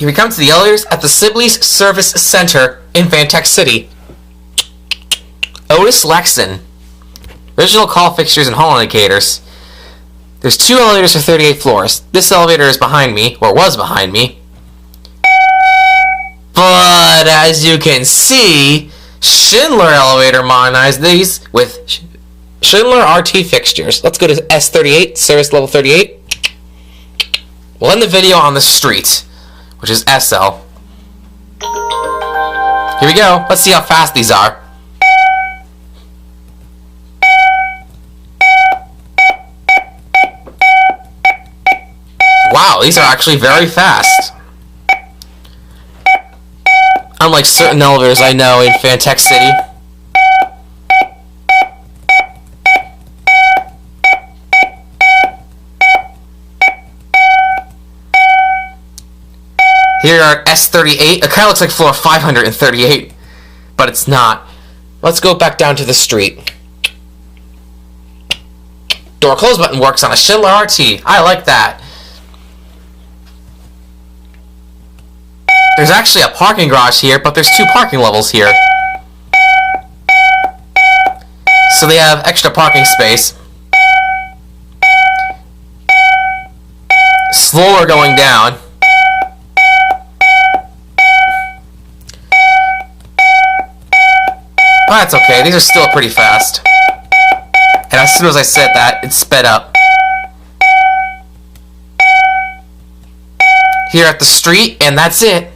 Here we come to the elevators at the Sibley's Service Center in Fantech City. Otis Lexington. Original call fixtures and hall indicators. There's 2 elevators for 38 floors. This elevator is behind me, or was behind me. But as you can see, Schindler elevator modernized these with Schindler RT fixtures. Let's go to S38, service level 38. We'll end the video on the street, which is SL. Here we go. Let's see how fast these are. Wow, these are actually very fast. Unlike certain elevators I know in Fantech City. Here are S38. It kind of looks like floor 538, but it's not. Let's go back down to the street. Door close button works on a Schindler RT. I like that. There's actually a parking garage here, but there's 2 parking levels here. So they have extra parking space. Slower going down. Oh, that's okay. These are still pretty fast. And as soon as I said that, it sped up. Here at the street, and that's it.